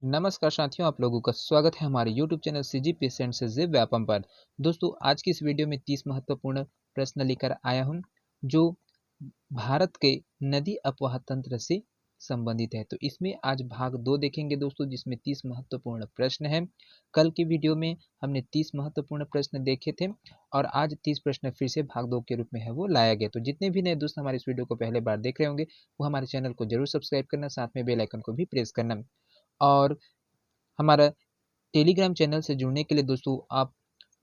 नमस्कार साथियों, आप लोगों का स्वागत है हमारे YouTube चैनल सीजी पेशेंट से जी व्यापम पर। दोस्तों, आज की इस वीडियो में 30 महत्वपूर्ण प्रश्न लेकर आया हूं जो भारत के नदी अपवाह तंत्र से संबंधित है। तो इसमें आज भाग 2 देखेंगे दोस्तों, जिसमें 30 महत्वपूर्ण प्रश्न हैं। कल की वीडियो में हमने 30 महत्वपूर्ण प्रश्न देखे थे और आज 30 प्रश्न फिर से भाग 2 के रूप में है वो लाया गया। तो जितने भी नए दोस्त हमारे इस वीडियो को पहले बार देख रहे होंगे, वो हमारे चैनल को जरूर सब्सक्राइब करना, साथ में बेल आइकन को भी प्रेस करना। और हमारा टेलीग्राम चैनल से जुड़ने के लिए दोस्तों आप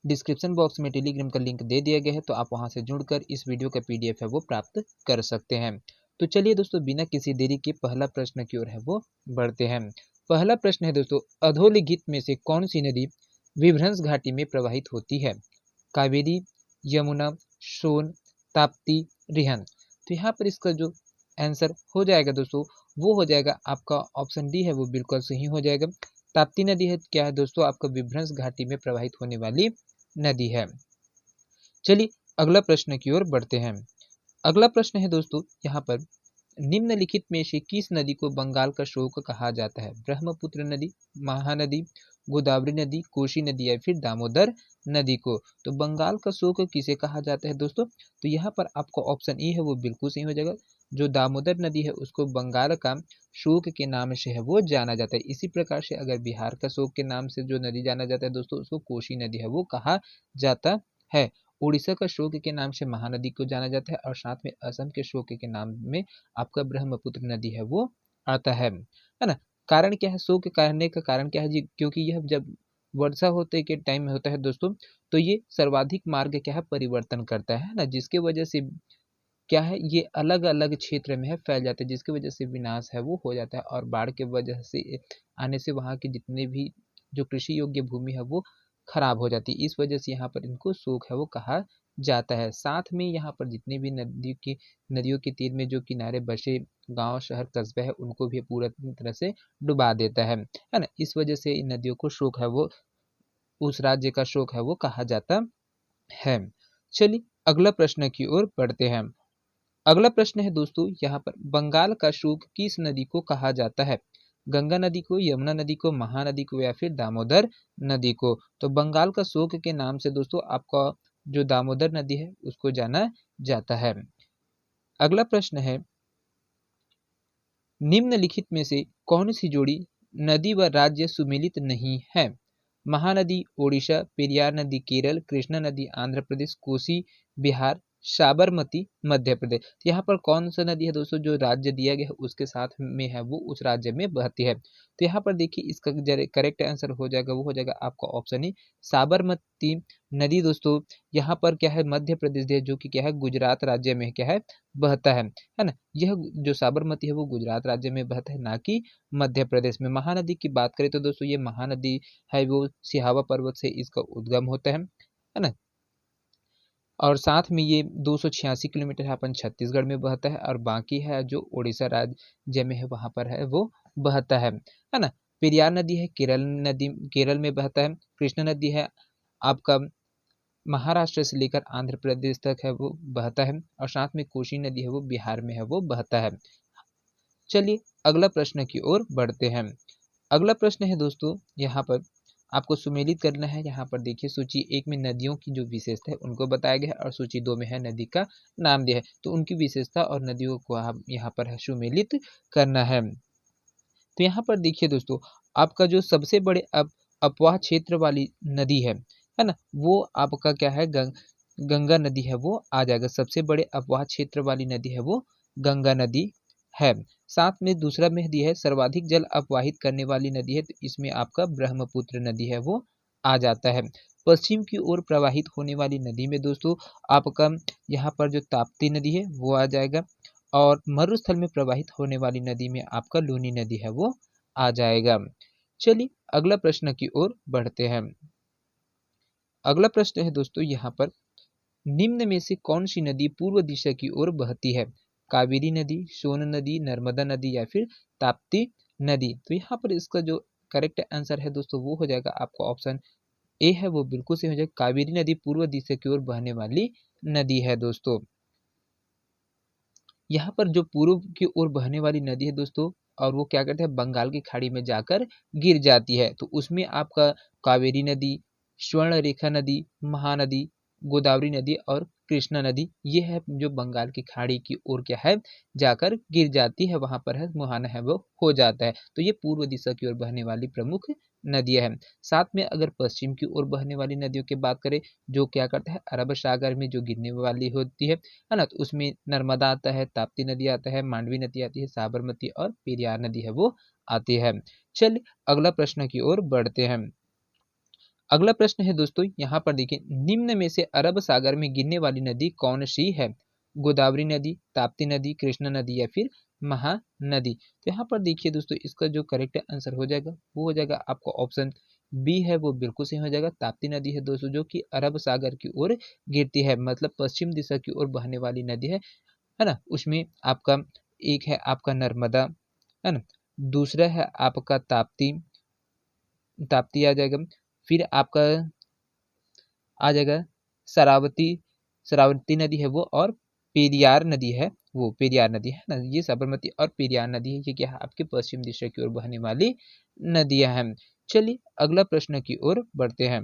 डिस्क्रिप्शन बॉक्स में टेलीग्राम का लिंक दे दिया गया है, तो आप वहां से जुड़कर इस वीडियो का पीडीएफ है वो प्राप्त कर सकते हैं। तो चलिए दोस्तों, बिना किसी देरी के पहला प्रश्न की ओर है वो बढ़ते हैं। पहला प्रश्न है दोस्तों, अधोलिखित में से कौन सी नदी विभ्रंश घाटी में प्रवाहित होती है? कावेरी, यमुना, सोन, ताप्ती, रिहंद। तो यहाँ पर इसका जो आंसर हो जाएगा दोस्तों, वो हो जाएगा आपका ऑप्शन डी है वो बिल्कुल सही हो जाएगा। ताप्ती नदी है क्या है दोस्तों, आपका विभ्रंश घाटी में प्रवाहित होने वाली नदी है। चलिए अगला प्रश्न की ओर बढ़ते हैं। अगला प्रश्न है दोस्तों, यहाँ पर निम्नलिखित में से किस नदी को बंगाल का शोक कहा जाता है? ब्रह्मपुत्र नदी, महानदी, गोदावरी नदी, कोसी नदी या फिर दामोदर नदी को। तो बंगाल का शोक किसे कहा जाता है दोस्तों? तो यहाँ पर आपका ऑप्शन ई है वो बिल्कुल सही हो जाएगा। जो दामोदर नदी है उसको बंगाल का शोक के नाम से है वो जाना जाता है। इसी प्रकार से अगर बिहार का शोक के नाम से जो नदी जाना जाता है दोस्तों, उसको कोसी नदी है वो कहा जाता है। उड़ीसा का शोक के नाम से महानदी को जाना जाता है और साथ में असम के शोक के नाम में आपका ब्रह्मपुत्र नदी है वो आता है ना। कारण क्या है, शोक कहने का कारण क्या है जी? क्योंकि यह जब वर्षा होते के टाइम में होता है दोस्तों, तो ये सर्वाधिक मार्ग क्या है परिवर्तन करता है ना, जिसके वजह से क्या है ये अलग अलग क्षेत्र में है फैल जाता है, जिसकी वजह से विनाश है वो हो जाता है और बाढ़ के वजह से आने से वहाँ की जितने भी जो कृषि योग्य भूमि है वो खराब हो जाती है। इस वजह से यहाँ पर इनको शोक है वो कहा जाता है। साथ में यहाँ पर जितने भी नदियों के तीर में जो किनारे बसे गांव, शहर, कस्बे है, उनको भी पूरा तरह से डुबा देता है ना। इस वजह से इन नदियों को शोक है वो, उस राज्य का शोक है वो कहा जाता है। चलिए अगला प्रश्न की ओर बढ़ते हैं। अगला प्रश्न है दोस्तों, यहाँ पर बंगाल का शोक किस नदी को कहा जाता है? गंगा नदी को, यमुना नदी को, महानदी को या फिर दामोदर नदी को। तो बंगाल का शोक के नाम से दोस्तों आपका जो दामोदर नदी है उसको जाना जाता है। अगला प्रश्न है, निम्नलिखित में से कौन सी जोड़ी नदी व राज्य सुमेलित नहीं है? महानदी ओडिशा, पेरियार नदी केरल, कृष्णा नदी आंध्र प्रदेश, कोसी बिहार, साबरमती मध्य प्रदेश। तो यहाँ पर कौन सा नदी है दोस्तों जो राज्य दिया गया है उसके साथ में है वो उस राज्य में बहती है? तो यहाँ पर देखिए इसका करेक्ट आंसर हो जाएगा वो हो जाएगा आपका ऑप्शन ही साबरमती नदी दोस्तों। यहाँ पर क्या है मध्य प्रदेश है जो कि क्या है गुजरात राज्य में क्या है बहता है ना। यह जो साबरमती है वो गुजरात राज्य में बहता है, ना कि मध्य प्रदेश में। महानदी की बात करें तो दोस्तों ये महानदी है वो सिहावा पर्वत से इसका उद्गम होता है ना। और साथ में ये 286 किलोमीटर अपन छत्तीसगढ़ में बहता है और बाकी है जो उड़ीसा राज्य में है वहां पर है वो बहता है ना। पेरियार नदी है नदी केरल में बहता है। कृष्णा नदी है आपका महाराष्ट्र से लेकर आंध्र प्रदेश तक है वो बहता है और साथ में कोसी नदी है वो बिहार में है वो बहता है। चलिए अगला प्रश्न की ओर बढ़ते हैं। अगला प्रश्न है दोस्तों, यहाँ पर आपको सुमेलित करना है। यहाँ पर देखिए सूची 1 में नदियों की जो विशेषता है उनको बताया गया है और सूची 2 में है नदी का नाम दिया है। तो उनकी विशेषता और नदियों को आप यहाँ पर है सुमेलित करना है। तो यहाँ पर देखिए दोस्तों, आपका जो सबसे बड़े अपवाह क्षेत्र वाली नदी है ना, वो आपका क्या है गंगा नदी है वो आ जाएगा। सबसे बड़े अपवाह क्षेत्र वाली नदी है वो गंगा नदी है। साथ में दूसरा में दिया है सर्वाधिक जल अपवाहित करने वाली नदी है, तो इसमें आपका ब्रह्मपुत्र नदी है वो आ जाता है। पश्चिम की ओर प्रवाहित होने वाली नदी में दोस्तों आपका यहाँ पर जो ताप्ती नदी है वो आ जाएगा और मरुस्थल में प्रवाहित होने वाली नदी में आपका लूनी नदी है वो आ जाएगा। चलिए अगला प्रश्न की ओर बढ़ते हैं। अगला प्रश्न है दोस्तों, यहाँ पर निम्न में से कौन सी नदी पूर्व दिशा की ओर बहती है? कावेरी नदी, सोन नदी, नर्मदा नदी या फिर ताप्ती नदी। तो यहाँ पर इसका जो करेक्ट आंसर है दोस्तों वो हो जाएगा आपका ऑप्शन ए है वो बिल्कुल सही हो जाएगा। कावेरी नदी पूर्व दिशा की ओर बहने वाली नदी है दोस्तों। यहाँ पर जो पूर्व की ओर बहने वाली नदी है दोस्तों और वो क्या करते हैं, बंगाल की खाड़ी में जाकर गिर जाती है। तो उसमें आपका कावेरी नदी, स्वर्णरेखा नदी, महानदी, गोदावरी नदी और कृष्णा नदी, ये है जो बंगाल की खाड़ी की ओर क्या है जाकर गिर जाती है, वहां पर है मुहाना है वो हो जाता है। तो ये पूर्व दिशा की ओर बहने वाली प्रमुख नदियां हैं। साथ में अगर पश्चिम की ओर बहने वाली नदियों की बात करें, जो क्या करता है अरब सागर में जो गिरने वाली होती है ना, तो उसमें नर्मदा आता है, ताप्ती नदी आता है, मांडवी नदी आती है, साबरमती और पेरियार नदी है वो आती है। चलिए अगला प्रश्न की ओर बढ़ते हैं। अगला प्रश्न है दोस्तों, यहाँ पर देखिए, निम्न में से अरब सागर में गिरने वाली नदी कौन सी है? गोदावरी नदी, ताप्ती नदी, कृष्णा नदी या फिर महानदी। तो यहाँ पर देखिए दोस्तों, इसका जो करेक्ट आंसर हो जाएगा वो हो जाएगा आपका ऑप्शन बी है, वो बिल्कुल सही हो जाएगा। ताप्ती नदी है दोस्तों, जो कि अरब सागर की ओर गिरती है, मतलब पश्चिम दिशा की ओर बहने वाली नदी है ना। उसमें आपका एक है आपका नर्मदा, है ना, दूसरा है आपका ताप्ती, ताप्ती आ जाएगा, फिर आपका आ जाएगा शरावती, शरावती नदी है वो, और पेरियार नदी है वो, पेरियार नदी है ना, ये साबरमती और पेरियार नदी है, ये क्या है आपके पश्चिम दिशा की ओर बहने वाली नदियां हैं। चलिए अगला प्रश्न की ओर बढ़ते हैं।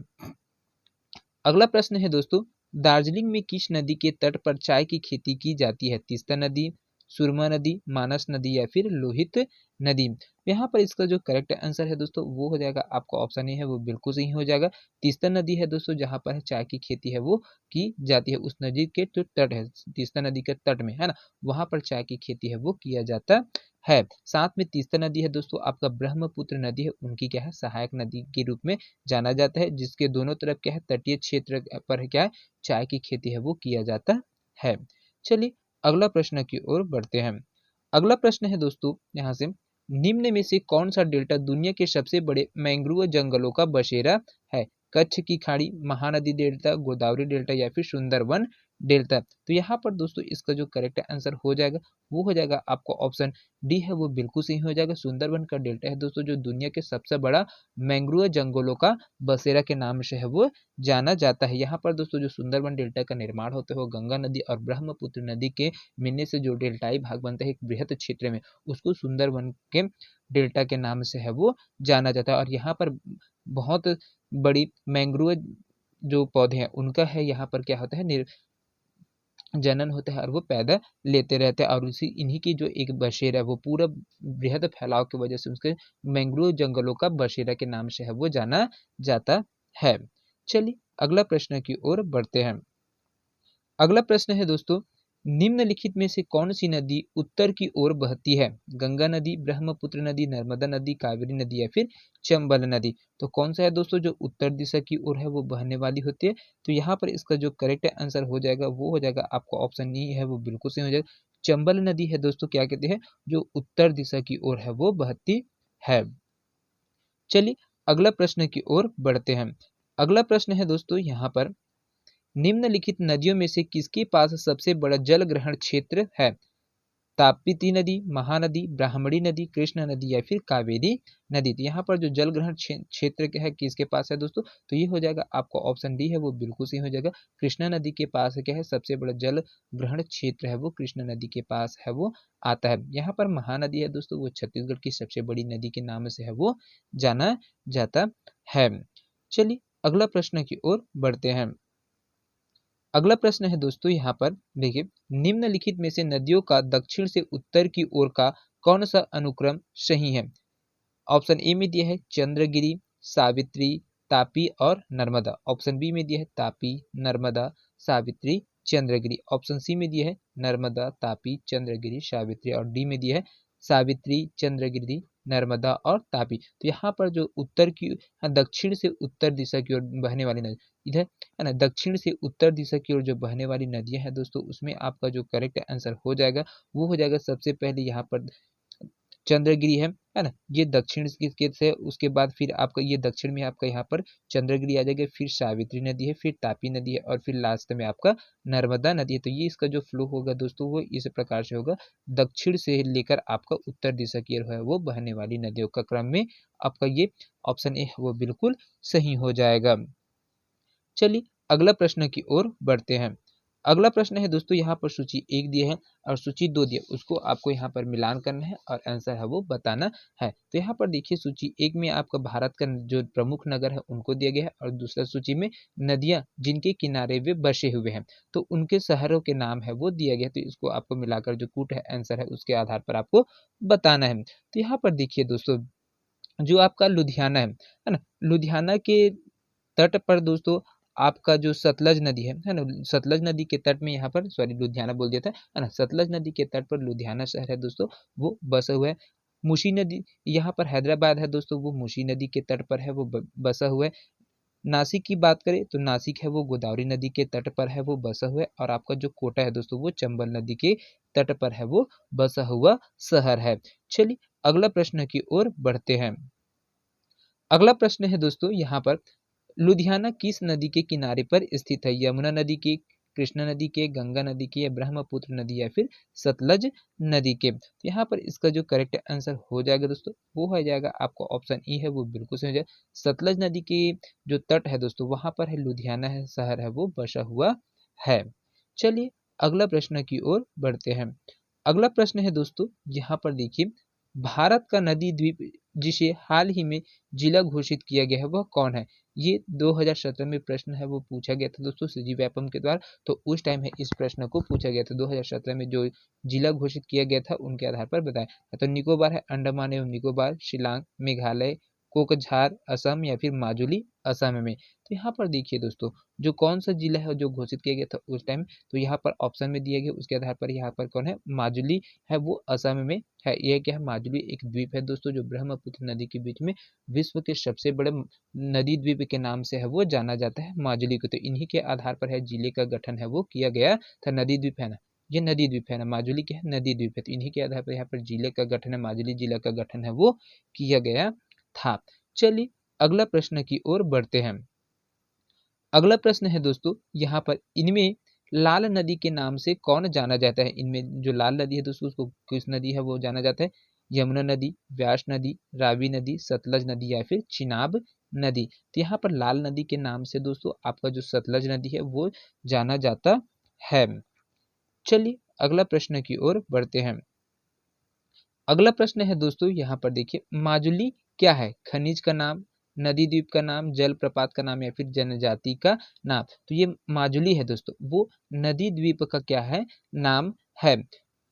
अगला प्रश्न है दोस्तों, दार्जिलिंग में किस नदी के तट पर चाय की खेती की जाती है? तीस्ता नदी, सुरमा नदी, मानस नदी या फिर लोहित नदी। यहाँ पर इसका जो करेक्ट आंसर है दोस्तों वो हो जाएगा आपका ऑप्शन ए है, वो बिल्कुल सही हो जाएगा। तीस्ता नदी है दोस्तों, जहाँ पर चाय की खेती है वो की जाती है, उस नदी के जो तट है, तीस्ता नदी के तट में है ना, वहां पर चाय की खेती है वो किया जाता है। साथ में तीस्ता नदी है दोस्तों आपका ब्रह्मपुत्र नदी है, उनकी क्या है सहायक नदी के रूप में जाना जाता है, जिसके दोनों तरफ क्या है तटीय क्षेत्र पर क्या है चाय की खेती है वो किया जाता है। चलिए अगला प्रश्न की ओर बढ़ते हैं। अगला प्रश्न है दोस्तों यहाँ से, निम्न में से कौन सा डेल्टा दुनिया के सबसे बड़े मैंग्रोव जंगलों का बसेरा है? कच्छ की खाड़ी, महानदी डेल्टा, गोदावरी डेल्टा या फिर सुंदरवन डेल्टा। तो यहाँ पर दोस्तों इसका जो करेक्ट आंसर हो जाएगा वो हो जाएगा आपको ऑप्शन डी है, वो बिल्कुल सही हो जाएगा। सुंदरवन का डेल्टा है दोस्तों, जो दुनिया के सबसे बड़ा मैंग्रोव जंगलों का बसेरा के नाम से है वो जाना जाता है। यहाँ पर दोस्तों जो सुंदरवन डेल्टा का निर्माण होता है वो गंगा नदी और ब्रह्मपुत्र नदी के मिलने से जो डेल्टाई भाग बनता है एक बृहद क्षेत्र में, उसको सुंदरवन के डेल्टा के नाम से है वो जाना जाता है। और यहाँ पर बहुत बड़ी मैंग्रोव जो पौधे हैं उनका है यहाँ पर क्या होता है जनन होता है, और वो पैदा लेते रहते हैं, और उसी इन्हीं की जो एक बसेरा है वो पूरा बृहद फैलाव की वजह से उसके मैंग्रोव जंगलों का बसेरा के नाम से है वो जाना जाता है। चलिए अगला प्रश्न की ओर बढ़ते हैं। अगला प्रश्न है दोस्तों, निम्नलिखित में से कौन सी नदी उत्तर की ओर बहती है? गंगा नदी, ब्रह्मपुत्र नदी, नर्मदा नदी, कावेरी नदी या फिर चंबल नदी। तो कौन सा है दोस्तों जो उत्तर दिशा की ओर है वो बहने वाली होती है? तो यहाँ पर इसका जो करेक्ट आंसर हो जाएगा वो हो जाएगा आपका ऑप्शन ई है, वो बिल्कुल सही हो जाएगा। चंबल नदी है दोस्तों क्या कहते हैं जो उत्तर दिशा की ओर है वो बहती है। चलिए अगला प्रश्न की ओर बढ़ते हैं। अगला प्रश्न है दोस्तों यहाँ पर, निम्नलिखित नदियों में से किसके पास सबसे बड़ा जल ग्रहण क्षेत्र है? ताप्ती नदी, महानदी, ब्राह्मणी नदी, कृष्णा नदी या फिर कावेरी नदी। तो यहाँ पर जो जल ग्रहण क्षेत्र क्या है किसके पास है दोस्तों? तो ये हो जाएगा आपका ऑप्शन डी है, वो बिल्कुल सही हो जाएगा। कृष्णा नदी के पास क्या है सबसे बड़ा जल ग्रहण क्षेत्र है वो कृष्णा नदी के पास है वो आता है। यहाँ पर महानदी है दोस्तों, वो छत्तीसगढ़ की सबसे बड़ी नदी के नाम से है वो जाना जाता है। चलिए अगला प्रश्न की ओर बढ़ते हैं। अगला प्रश्न है दोस्तों यहाँ पर देखिए, निम्नलिखित में से नदियों का दक्षिण से उत्तर की ओर का कौन सा अनुक्रम सही है? ऑप्शन ए में दिया है चंद्रगिरी, सावित्री, तापी और नर्मदा। ऑप्शन बी में दिया है तापी, नर्मदा, सावित्री, चंद्रगिरी। ऑप्शन सी में दिया है नर्मदा, तापी, चंद्रगिरी, सावित्री, और डी में दिया है सावित्री, चंद्रगिरी, नर्मदा और तापी। तो यहाँ पर जो उत्तर की दक्षिण से उत्तर दिशा की ओर बहने वाली नदी इधर है ना, दक्षिण से उत्तर दिशा की ओर जो बहने वाली नदियां हैं दोस्तों, उसमें आपका जो करेक्ट आंसर हो जाएगा वो हो जाएगा सबसे पहले यहाँ पर चंद्रगिरी है ना, ये दक्षिण के से, उसके बाद फिर आपका ये दक्षिण में आपका यहाँ पर चंद्रगिरी आ जाएगा, फिर सावित्री नदी है, फिर तापी नदी है, और फिर लास्ट में आपका नर्मदा नदी है। तो ये इसका जो फ्लो होगा दोस्तों वो इस प्रकार से होगा, दक्षिण से लेकर आपका उत्तर दिशा की ओर है वो बहने वाली नदियों का क्रम में आपका ये ऑप्शन ए वो बिल्कुल सही हो जाएगा। चलिए अगला प्रश्न की ओर बढ़ते हैं। अगला प्रश्न है दोस्तों, यहाँ पर सूची 1 दिया है और सूची 2 दिया, उसको आपको यहाँ पर मिलान करना है और आंसर है वो बताना है। तो यहाँ पर देखिए सूची 1 में आपका भारत का जो प्रमुख नगर है उनको दिया गया है और दूसरा सूची में नदियाँ जिनके किनारे वे बसे हुए हैं तो उनके शहरों के नाम है वो दिया गया। तो इसको आपको मिलाकर जो कूट है आंसर है उसके आधार पर आपको बताना है। तो यहाँ पर देखिए दोस्तों, जो आपका लुधियाना है ना, लुधियाना के तट पर दोस्तों आपका जो सतलज नदी है ना, सतलज नदी के तट में यहाँ पर सॉरी लुधियाना बोल दिया था, है ना, सतलज नदी के तट पर लुधियाना शहर है दोस्तों, वो बसा हुआ है। मूसी नदी यहाँ पर हैदराबाद है दोस्तों, वो मूसी नदी के तट पर है, वो बसा हुआ है। नासिक की बात करें तो नासिक है वो गोदावरी नदी के तट पर है, वो बसा हुआ है। और आपका जो कोटा है दोस्तों वो चंबल नदी के तट पर है, वो बसा हुआ शहर है। चलिए अगला प्रश्न की ओर बढ़ते हैं। अगला प्रश्न है दोस्तों, यहाँ पर लुधियाना किस नदी के किनारे पर स्थित है? यमुना नदी के, कृष्णा नदी के, गंगा नदी के, या ब्रह्मपुत्र नदी, या फिर सतलज नदी के? तो यहाँ पर इसका जो करेक्ट आंसर हो जाएगा दोस्तों वो हो जाएगा आपका ऑप्शन ई है, वो बिल्कुल सही हो जाएगा। सतलज नदी के जो तट है दोस्तों वहां पर है लुधियाना है शहर है वो बसा हुआ है। चलिए अगला प्रश्न की ओर बढ़ते हैं। अगला प्रश्न है दोस्तों, यहाँ पर देखिए भारत का नदी द्वीप जिसे हाल ही में जिला घोषित किया गया है वह कौन है? ये 2017 में प्रश्न है वो पूछा गया था दोस्तों सीजी व्यापम के द्वारा। तो उस टाइम है इस प्रश्न को पूछा गया था, 2017 में जो जिला घोषित किया गया था उनके आधार पर बताएं। तो निकोबार है, अंडमान एवं निकोबार, शिलांग मेघालय, कोकझार असम, या फिर माजुली असम में। तो यहाँ पर देखिए दोस्तों जो कौन सा जिला है जो घोषित किया गया था उस टाइम, तो यहाँ पर ऑप्शन में दिया गया उसके आधार पर यहाँ पर कौन है, माजुली है वो असम में है। यह क्या है, माजुली एक द्वीप है दोस्तों जो ब्रह्मपुत्र नदी के बीच में विश्व के सबसे बड़े नदी द्वीप के नाम से है वो जाना जाता है माजुली को। तो इन्हीं के आधार पर है जिले का गठन है वो किया गया था। नदी द्वीप है ना, ये नदी द्वीप है ना, माजुली क्या है नदी द्वीप है, तो इन्हीं के आधार पर यहाँ पर जिले का गठन है, माजुली जिला का गठन है वो किया गया था। चलिए अगला प्रश्न की ओर बढ़ते हैं। अगला प्रश्न है दोस्तों, यहाँ पर इनमें लाल नदी के नाम से कौन जाना जाता है? इनमें जो लाल नदी है दोस्तों उसको किस नदी है वो जाना जाता है? यमुना नदी, व्यास नदी, रावी नदी, सतलज नदी, या फिर चिनाब नदी? तो यहाँ पर लाल नदी के नाम से दोस्तों आपका जो सतलज नदी है वो जाना जाता है। चलिए अगला प्रश्न की ओर बढ़ते हैं। अगला प्रश्न है दोस्तों, यहाँ पर देखिए माजुली क्या है? खनिज का नाम, नदी द्वीप का नाम, जल प्रपात का नाम, या फिर जनजाति का नाम? तो ये माजुली है दोस्तों वो नदी द्वीप का क्या है, नाम है।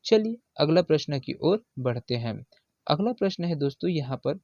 चलिए अगला प्रश्न की ओर बढ़ते हैं। अगला प्रश्न है दोस्तों, यहाँ पर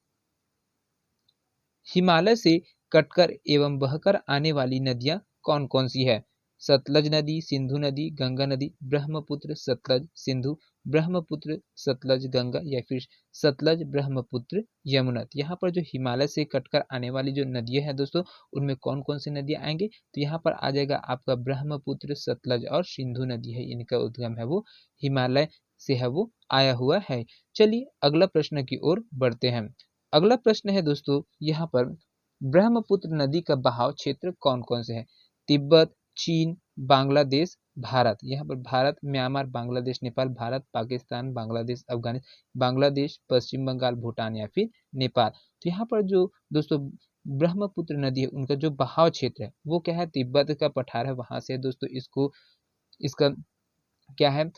हिमालय से कटकर एवं बहकर आने वाली नदियां कौन कौन सी है? सतलज नदी, सिंधु नदी, गंगा नदी, ब्रह्मपुत्र सतलज सिंधु, ब्रह्मपुत्र सतलज गंगा, या फिर सतलज ब्रह्मपुत्र यमुना? यहाँ पर जो हिमालय से कटकर आने वाली जो नदियां हैं दोस्तों उनमें कौन कौन सी नदियां आएंगे? तो यहाँ पर आ जाएगा आपका ब्रह्मपुत्र, सतलज और सिंधु नदी है, इनका उद्गम है वो हिमालय से है वो आया हुआ है। चलिए अगला प्रश्न की ओर बढ़ते हैं। अगला प्रश्न है दोस्तों, यहाँ पर ब्रह्मपुत्र नदी का बहाव क्षेत्र कौन कौन से है? तिब्बत, चीन, बांग्लादेश, भारत? यहाँ पर भारत, म्यांमार, बांग्लादेश, नेपाल, भारत, पाकिस्तान, बांग्लादेश, अफगानिस्तान, बांग्लादेश, पश्चिम बंगाल, भूटान, या फिर नेपाल? तो यहाँ पर जो दोस्तों ब्रह्मपुत्र नदी है उनका जो बहाव क्षेत्र है वो क्या है, तिब्बत का पठार है वहां से दोस्तों इसका क्या है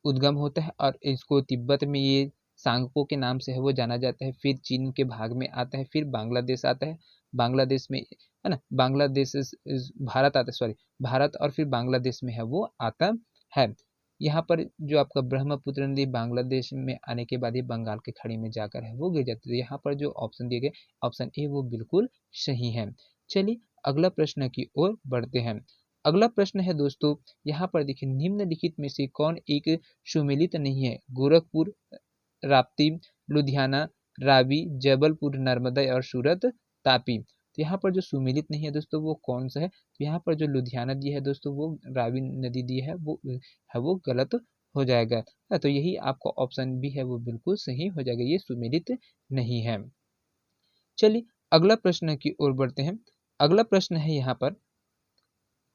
उद्गम होता है, और इसको तिब्बत में ये सांगपो के नाम से है वो जाना जाता है। फिर चीन के भाग में आता है, फिर बांग्लादेश आता है, बांग्लादेश में है ना, बांग्लादेश भारत आता है, सॉरी भारत और फिर बांग्लादेश में है वो आता है। यहाँ पर जो आपका ब्रह्मपुत्र नदी बांग्लादेश में आने के बाद ये बंगाल की खाड़ी में जाकर है वो गिर जाती है। यहाँ पर जो ऑप्शन दिए गए ऑप्शन ए वो बिल्कुल सही है। चलिए अगला प्रश्न की ओर बढ़ते हैं। अगला प्रश्न है दोस्तों, यहाँ पर देखिए निम्नलिखित में से कौन एक सुमेलित नहीं है? गोरखपुर, राप्ती, लुधियाना, रावी, जबलपुर नर्मदा, और सूरत तापी? तो यहाँ पर जो सुमेलित नहीं है दोस्तों वो कौन सा है? तो यहाँ पर जो लुधियाना दिया है दोस्तों वो रावी नदी दी है वो गलत हो जाएगा। तो यही आपका ऑप्शन बी है वो बिल्कुल सही हो जाएगा, ये सुमेलित नहीं है। चलिए अगला प्रश्न की ओर बढ़ते हैं। अगला प्रश्न है यहाँ पर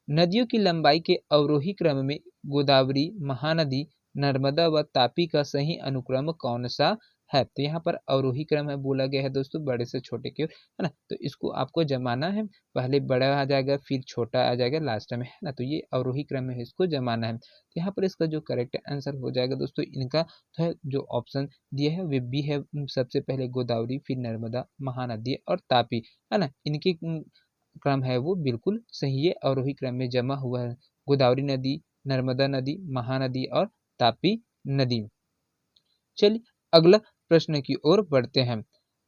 नदियों की लंबाई के अवरोही क्रम में गोदावरी, महानदी, नर्मदा व तापी का सही अनुक्रम कौन सा है। तो यहाँ पर अवरोही क्रम है बोला गया है दोस्तों, बड़े से छोटे की ओर, है ना। तो इसको आपको जमाना है, पहले बड़ा आ जाएगा फिर छोटा आ जाएगा लास्ट में, है ना। तो ये अवरोही क्रम में है, इसको जमाना है। तो यहाँ पर इसका जो करेक्ट आंसर हो जाएगा दोस्तों इनका तो है जो ऑप्शन दिए है वे बी है। सबसे पहले गोदावरी, फिर नर्मदा, महानदी और तापी, है ना। इनकी क्रम है वो बिल्कुल सही है, अवरोही क्रम में जमा हुआ है गोदावरी नदी, नर्मदा नदी, महानदी और तापी नदी। चलिए अगला प्रश्न की ओर बढ़ते हैं।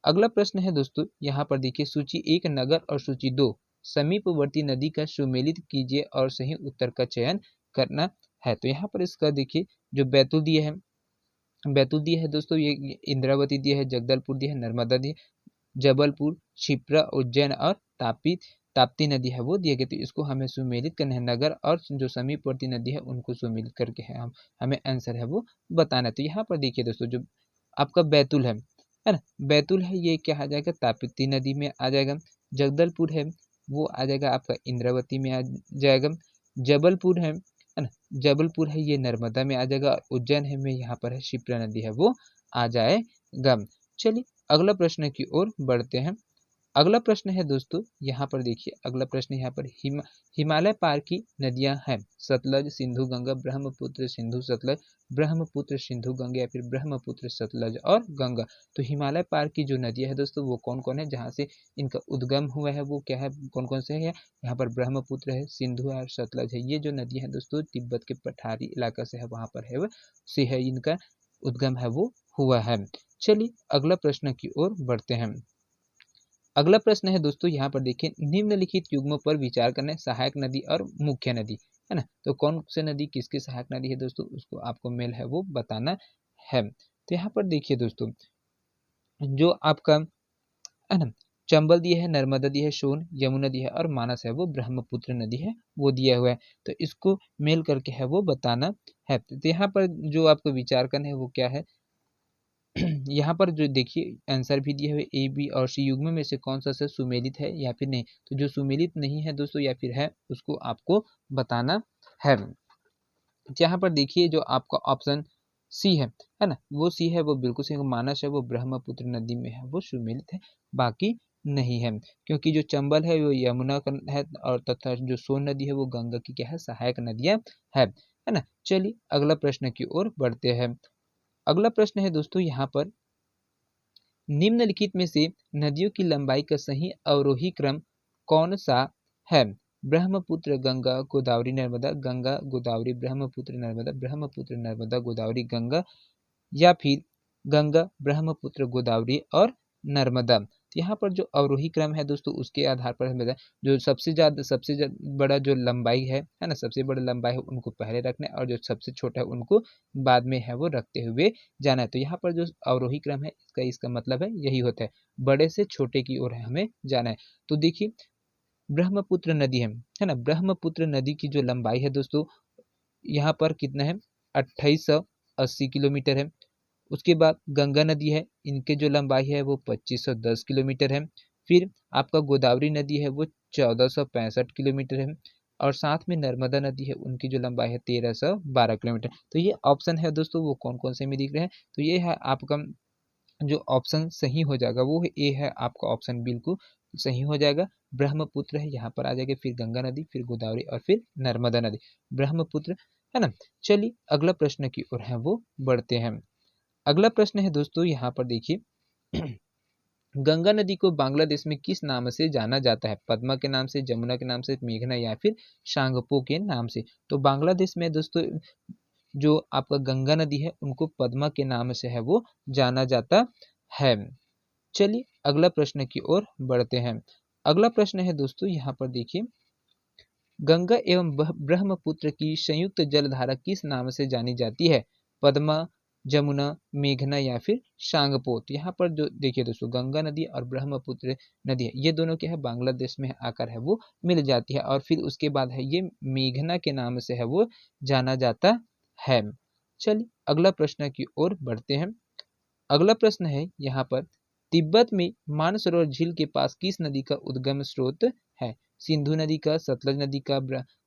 अगला प्रश्न है दोस्तों, यहाँ पर देखिए सूची 1 नगर और सूची 2 समीपवर्ती नदी का सुमेलित कीजिए और सही उत्तर का चयन करना है। तो यहाँ पर इसका देखिए जो बैतूल दिया है, बैतूल दिया है दोस्तों, ये इंद्रावती दिया है, जगदलपुर दिया है, नर्मदा दिया, जबलपुर, क्षिप्रा, उज्जैन और ताप्ती नदी है वो दिए गए। तो इसको हमें सुमेलित करना है, नगर और जो समीपवर्ती नदी है उनको सुमेलित करके है हमें आंसर है वो बताना है। तो यहाँ पर देखिए दोस्तों जो आपका बैतूल है ना, बैतूल है ये क्या आ जाएगा, ताप्ती नदी में आ जाएगा। जगदलपुर है वो आ जाएगा आपका इंद्रावती में आ जाएगा। जबलपुर है ना, जबलपुर है ये नर्मदा में आ जाएगा। उज्जैन है में यहाँ पर है क्षिप्रा नदी है वो आ जाएगा। चलिए अगला प्रश्न की ओर बढ़ते हैं। अगला प्रश्न है दोस्तों, यहाँ पर देखिए अगला प्रश्न यहाँ पर हिमालय पार की नदियां हैं, सतलज, सिंधु, गंगा, ब्रह्मपुत्र, सिंधु, सतलज, ब्रह्मपुत्र, सिंधु, गंगा या फिर ब्रह्मपुत्र, सतलज और गंगा। तो हिमालय पार की जो नदियां है दोस्तों वो कौन कौन है, जहाँ से इनका उद्गम हुआ है वो क्या है, कौन कौन से है। यहाँ पर ब्रह्मपुत्र है, सिंधु है और सतलज है। ये जो नदियां है दोस्तों तिब्बत के पठारी इलाका से है, वहां पर है से है इनका उद्गम है वो हुआ है। चलिए अगला प्रश्न की ओर बढ़ते हैं। अगला प्रश्न है दोस्तों, यहाँ पर देखिए निम्नलिखित युग्मों पर विचार करना है, सहायक नदी और मुख्य नदी, है ना। तो कौन से नदी किसकी सहायक नदी है दोस्तों, उसको आपको मेल है वो बताना है। तो यहाँ पर देखिए दोस्तों जो आपका है ना चंबल दिया है, नर्मदा दी है, सोन, यमुना दी है और मानस है वो ब्रह्मपुत्र नदी है वो दिया हुआ है। तो इसको मेल करके है वो बताना है। तो यहाँ पर जो आपको विचार करना है वो क्या है, यहाँ पर जो देखिए आंसर भी दिया हुआ ए बी और सी युग्म में से कौन सा से सुमेलित है या फिर नहीं। तो जो सुमेलित नहीं है दोस्तों या फिर है उसको आपको बताना है। यहाँ पर देखिए जो आपका ऑप्शन सी है ना, वो सी है वो बिल्कुल सही, मानस है वो ब्रह्मपुत्र नदी में है वो सुमेलित है, बाकी नहीं है। क्योंकि जो चंबल है वो यमुना का है और तथा जो सोन नदी है वो गंगा की क्या है, सहायक नदियां है ना। चलिए अगला प्रश्न की ओर बढ़ते हैं। अगला प्रश्न है दोस्तों, यहाँ पर निम्नलिखित में से नदियों की लंबाई का सही अवरोही क्रम कौन सा है, ब्रह्मपुत्र, गंगा, गोदावरी, नर्मदा, गंगा, गोदावरी, ब्रह्मपुत्र, नर्मदा, ब्रह्मपुत्र, नर्मदा, गोदावरी, गंगा या फिर गंगा, ब्रह्मपुत्र, गोदावरी और नर्मदा। तो यहाँ पर जो अवरोही क्रम है दोस्तों उसके आधार पर हमें जो सबसे बड़ा जो लंबाई है ना, सबसे बड़ा लंबाई है उनको पहले रखना है और जो सबसे छोटा है उनको बाद में है वो रखते हुए जाना है। तो यहाँ पर जो अवरोही क्रम है इसका मतलब है यही होता है, बड़े से छोटे की ओर हमें जाना है। तो देखिए ब्रह्मपुत्र नदी है ना, ब्रह्मपुत्र नदी की जो लंबाई है दोस्तों यहाँ पर कितना है, 2880 किलोमीटर है। उसके बाद गंगा नदी है, इनके जो लंबाई है वो 2510 किलोमीटर है। फिर आपका गोदावरी नदी है वो 1465 किलोमीटर है और साथ में नर्मदा नदी है उनकी जो लंबाई है 1312 किलोमीटर। तो ये ऑप्शन है दोस्तों वो कौन कौन से में दिख रहे हैं, तो ये है आपका जो ऑप्शन सही हो जाएगा वो ए है, आपका ऑप्शन बिल्कुल सही हो जाएगा। ब्रह्मपुत्र है यहाँ पर आ जाएगा, फिर गंगा नदी, फिर गोदावरी और फिर नर्मदा नदी, ब्रह्मपुत्र, है ना। चलिए अगला प्रश्न की ओर है वो बढ़ते हैं। अगला प्रश्न है दोस्तों, यहाँ पर देखिए गंगा नदी को बांग्लादेश में किस नाम से जाना जाता है, पद्मा के नाम से, जमुना के नाम से, मेघना या फिर शांगपो के नाम से। तो बांग्लादेश में दोस्तों जो आपका गंगा नदी है उनको पद्मा के नाम से है वो जाना जाता है। चलिए अगला प्रश्न की ओर बढ़ते हैं। अगला प्रश्न है दोस्तों, यहाँ पर देखिए गंगा एवं ब्रह्मपुत्र की संयुक्त जलधारा किस नाम से जानी जाती है, पद्मा, जमुना, मेघना या फिर शांगपो। तो यहाँ पर जो देखिए दोस्तों गंगा नदी और ब्रह्मपुत्र नदी है ये दोनों क्या है, बांग्लादेश में आकर है वो मिल जाती है और फिर उसके बाद है ये मेघना के नाम से है वो जाना जाता है। चलिए अगला प्रश्न की ओर बढ़ते हैं। अगला प्रश्न है यहाँ पर तिब्बत में मानसरोवर झील के पास किस नदी का उद्गम स्रोत है, सिंधु नदी का, सतलज नदी का,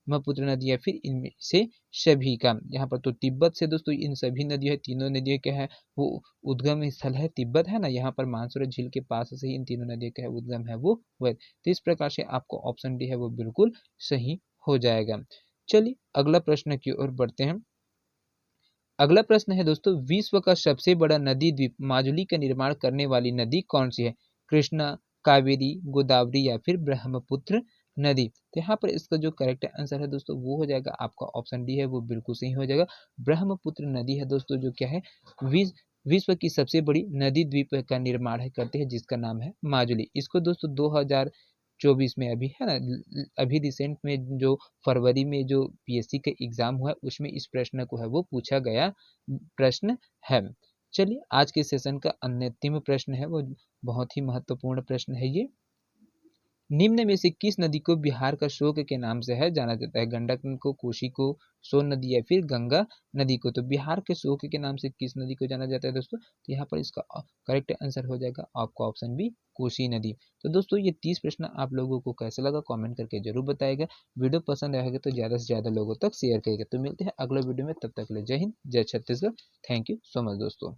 ब्रह्मपुत्र नदी या फिर इनमें से सभी का। यहाँ पर तो तिब्बत से दोस्तों इन सभी नदियों है, तीनों नदियों क्या है वो उद्गम स्थल है तिब्बत है ना, यहाँ पर मानसरोवर झील के पास से इन तीनों नदियों का उद्गम है वो वह। तो इस प्रकार से आपको ऑप्शन डी है वो बिल्कुल सही हो जाएगा। चलिए अगला प्रश्न की ओर बढ़ते हैं। अगला प्रश्न है दोस्तों, विश्व का सबसे बड़ा नदी द्वीप माजुली का निर्माण करने वाली नदी कौन सी है? कृष्णा, कावेरी, गोदावरी या फिर ब्रह्मपुत्र नदी। तो यहाँ पर इसका जो करेक्ट आंसर है दोस्तों वो हो जाएगा आपका ऑप्शन डी है वो बिल्कुल सही हो जाएगा। ब्रह्मपुत्र नदी है दोस्तों जो क्या है विश्व की सबसे बड़ी नदी द्वीप का निर्माण है करते हैं जिसका नाम है माजुली। इसको दोस्तों 2024 में अभी है ना, अभी रिसेंट में जो फरवरी में जो पीएससी का एग्जाम हुआ उसमें इस प्रश्न को है वो पूछा गया प्रश्न है। चलिए आज के सेशन का अंतिम प्रश्न है वो बहुत ही महत्वपूर्ण प्रश्न है ये। निम्न में से किस नदी को बिहार का शोक के नाम से है जाना जाता है? गंडक को, कोसी को, सोन नदी या फिर गंगा नदी को। तो बिहार के शोक के नाम से किस नदी को जाना जाता है दोस्तों? तो यहाँ पर इसका करेक्ट आंसर हो जाएगा आपका ऑप्शन बी कोसी नदी। तो दोस्तों ये 30 प्रश्न आप लोगों को कैसा लगा कमेंट करके जरूर बताएगा। वीडियो पसंद आएगा तो ज़्यादा से ज़्यादा लोगों तक शेयर करेगा। तो मिलते हैं अगले वीडियो में, तब तक के लिए जय हिंद, जय Chhattisgarh. Thank you so much दोस्तों।